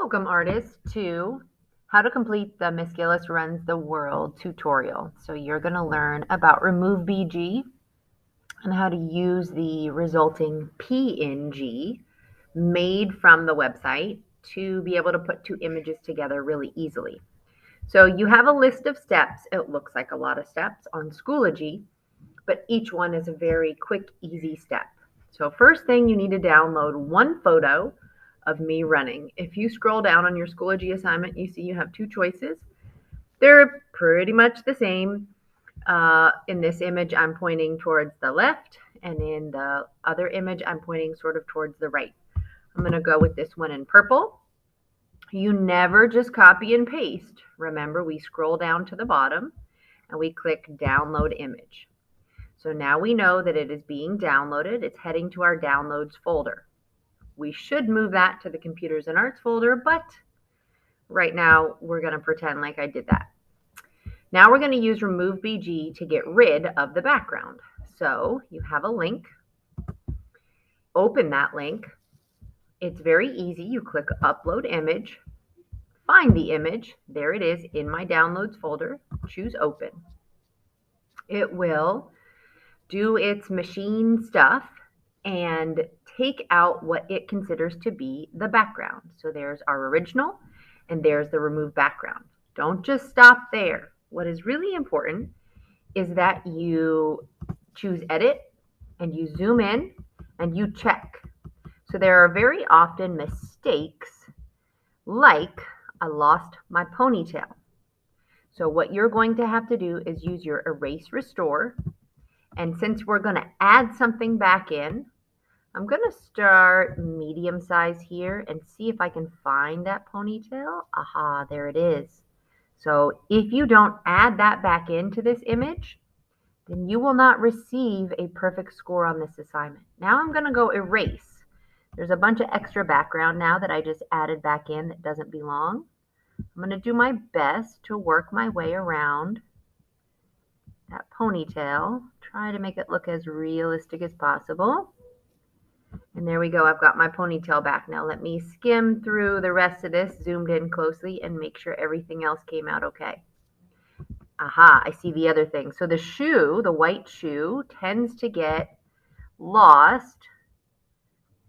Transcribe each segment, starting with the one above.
Welcome, artists, to how to complete the Miss Gillis Runs the World tutorial. So you're going to learn about Remove.bg and how to use the resulting PNG made from the website to be able to put two images together really easily. So you have a list of steps. It looks like a lot of steps on Schoology, but each one is a very quick, easy step. So first thing, you need to download one photo of me running. If you scroll down on your Schoology assignment, you see you have two choices. They're pretty much the same. In this image, I'm pointing towards the left, and in the other image, I'm pointing sort of towards the right. I'm going to go with this one in purple. You never just copy and paste. Remember, we scroll down to the bottom and we click Download Image. So now we know that it is being downloaded. It's heading to our Downloads folder. We should move that to the Computers and Arts folder, but right now we're going to pretend like I did that. Now we're going to use Remove.bg to get rid of the background. So you have a link. Open that link. It's very easy. You click Upload Image, find the image. There it is in my Downloads folder. Choose Open. It will do its machine stuff and take out what it considers to be the background. So there's our original and there's the remove background. Don't just stop there. What is really important is that you choose Edit and you zoom in and you check. So there are very often mistakes like I lost my ponytail. So what you're going to have to do is use your Erase Restore. And since we're going to add something back in, I'm going to start medium size here and see if I can find that ponytail. Aha, there it is. So if you don't add that back into this image, then you will not receive a perfect score on this assignment. Now I'm going to go erase. There's a bunch of extra background now that I just added back in that doesn't belong. I'm going to do my best to work my way around that ponytail. Try to make it look as realistic as possible. And there we go. I've got my ponytail back. Now let me skim through the rest of this, zoomed in closely, and make sure everything else came out okay. Aha, I see the other thing. So the shoe, the white shoe, tends to get lost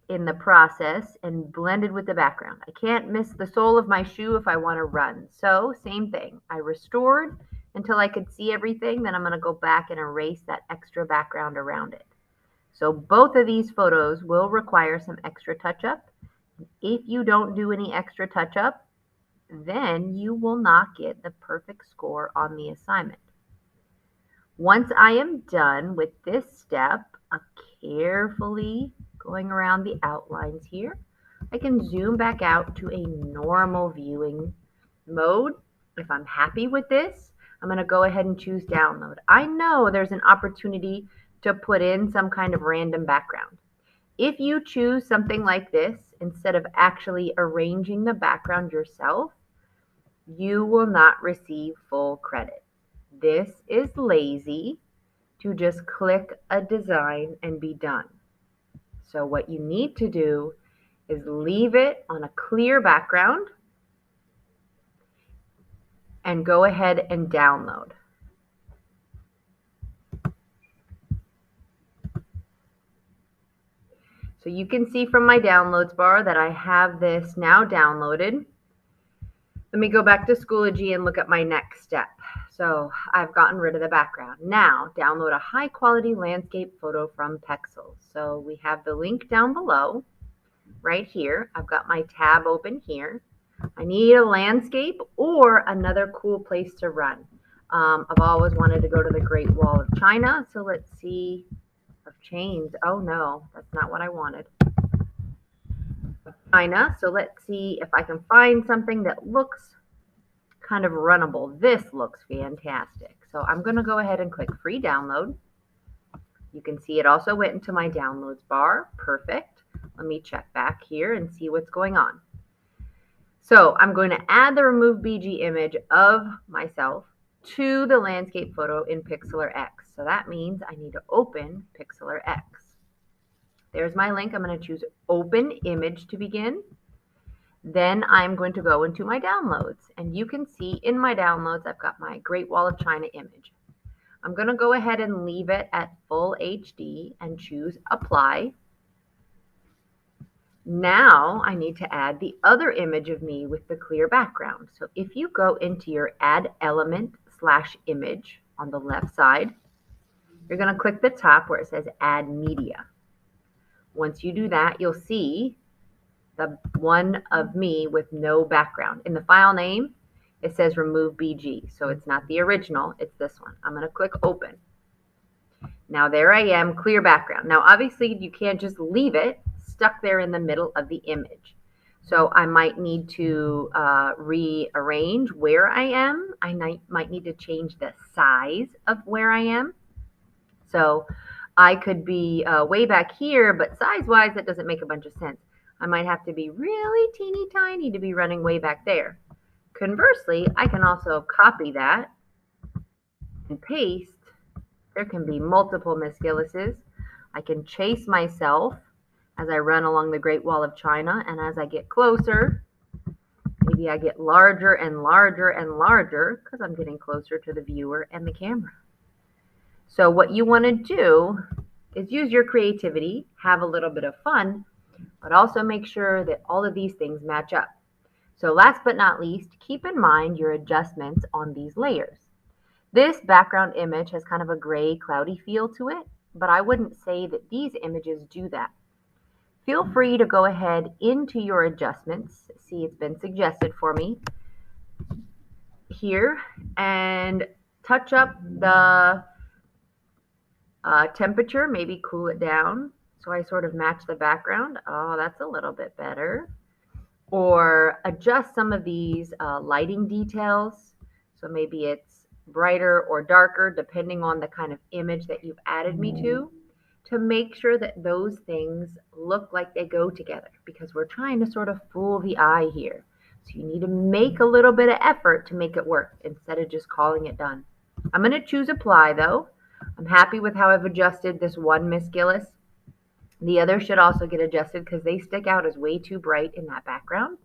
in the process and blended with the background. I can't miss the sole of my shoe if I want to run. So same thing. I restored until I could see everything. Then I'm going to go back and erase that extra background around it. So both of these photos will require some extra touch-up. If you don't do any extra touch-up, then you will not get the perfect score on the assignment. Once I am done with this step of carefully going around the outlines here, I can zoom back out to a normal viewing mode. If I'm happy with this, I'm going to go ahead and choose Download. I know there's an opportunity to put in some kind of random background. If you choose something like this, instead of actually arranging the background yourself, you will not receive full credit. This is lazy to just click a design and be done. So what you need to do is leave it on a clear background and go ahead and download. So you can see from my downloads bar that I have this now downloaded. Let me go back to Schoology and look at my next step. So I've gotten rid of the background. Now download a high quality landscape photo from Pexels. So we have the link down below right here. I've got my tab open here. I need a landscape or another cool place to run. I've always wanted to go to the Great Wall of China. So let's see. Of chains. Oh no, that's not what I wanted. China. So let's see if I can find something that looks kind of runnable. This looks fantastic. So I'm going to go ahead and click free download. You can see it also went into my downloads bar. Perfect. Let me check back here and see what's going on. So I'm going to add the Remove.bg image of myself to the landscape photo in Pixlr X. So that means I need to open Pixlr X. There's my link. I'm going to choose Open Image to begin. Then I'm going to go into my downloads, and you can see in my downloads, I've got my Great Wall of China image. I'm going to go ahead and leave it at full HD and choose apply. Now I need to add the other image of me with the clear background. So if you go into your add element / image on the left side, you're going to click the top where it says add media. Once you do that, you'll see the one of me with no background. In the file name, it says Remove.bg, so it's not the original, it's this one. I'm going to click open. Now there I am, clear background. Now obviously you can't just leave it stuck there in the middle of the image. So I might need to rearrange where I am. I might need to change the size of where I am. So I could be way back here, but size-wise, that doesn't make a bunch of sense. I might have to be really teeny tiny to be running way back there. Conversely, I can also copy that and paste. There can be multiple Miss Gillises. I can chase myself as I run along the Great Wall of China, and as I get closer, maybe I get larger and larger and larger because I'm getting closer to the viewer and the camera. So what you want to do is use your creativity, have a little bit of fun, but also make sure that all of these things match up. So last but not least, keep in mind your adjustments on these layers. This background image has kind of a gray, cloudy feel to it, but I wouldn't say that these images do that. Feel free to go ahead into your adjustments. See, it's been suggested for me here, and touch up the temperature, maybe cool it down so I sort of match the background. Oh, that's a little bit better. Or adjust some of these lighting details. So maybe it's brighter or darker depending on the kind of image that you've added me to make sure that those things look like they go together, because we're trying to sort of fool the eye here. So you need to make a little bit of effort to make it work instead of just calling it done. I'm going to choose apply though. I'm happy with how I've adjusted this one Miss Gillis. The other should also get adjusted because they stick out as way too bright in that background.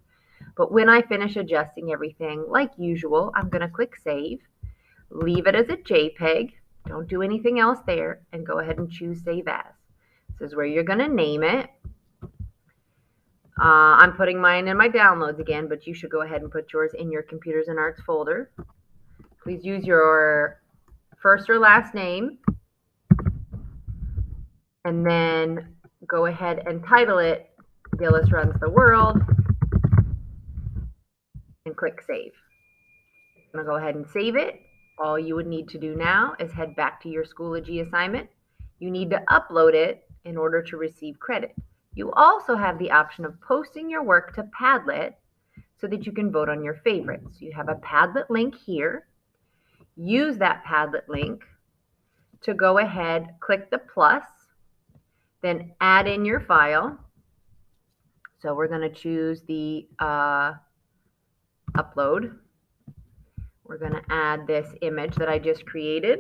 But when I finish adjusting everything, like usual, I'm going to click Save, leave it as a JPEG, don't do anything else there, and go ahead and choose Save As. This is where you're going to name it. I'm putting mine in my downloads again, but you should go ahead and put yours in your Computers and Arts folder. Please use your first or last name, and then go ahead and title it Gillis Runs the World, and click Save. I'm going to go ahead and save it. All you would need to do now is head back to your Schoology assignment. You need to upload it in order to receive credit. You also have the option of posting your work to Padlet so that you can vote on your favorites. You have a Padlet link here. Use that Padlet link to go ahead, click the plus, then add in your file. So we're going to choose the upload. We're going to add this image that I just created.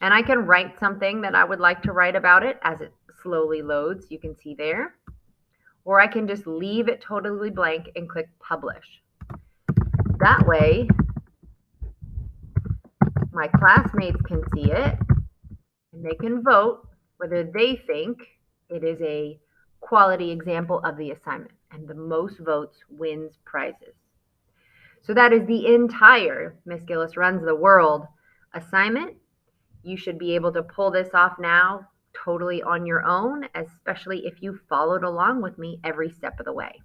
And I can write something that I would like to write about it as it slowly loads. You can see there. Or I can just leave it totally blank and click publish. That way, my classmates can see it and they can vote whether they think it is a quality example of the assignment. And the most votes wins prizes. So that is the entire Miss Gillis Runs the World assignment. You should be able to pull this off now totally on your own, especially if you followed along with me every step of the way.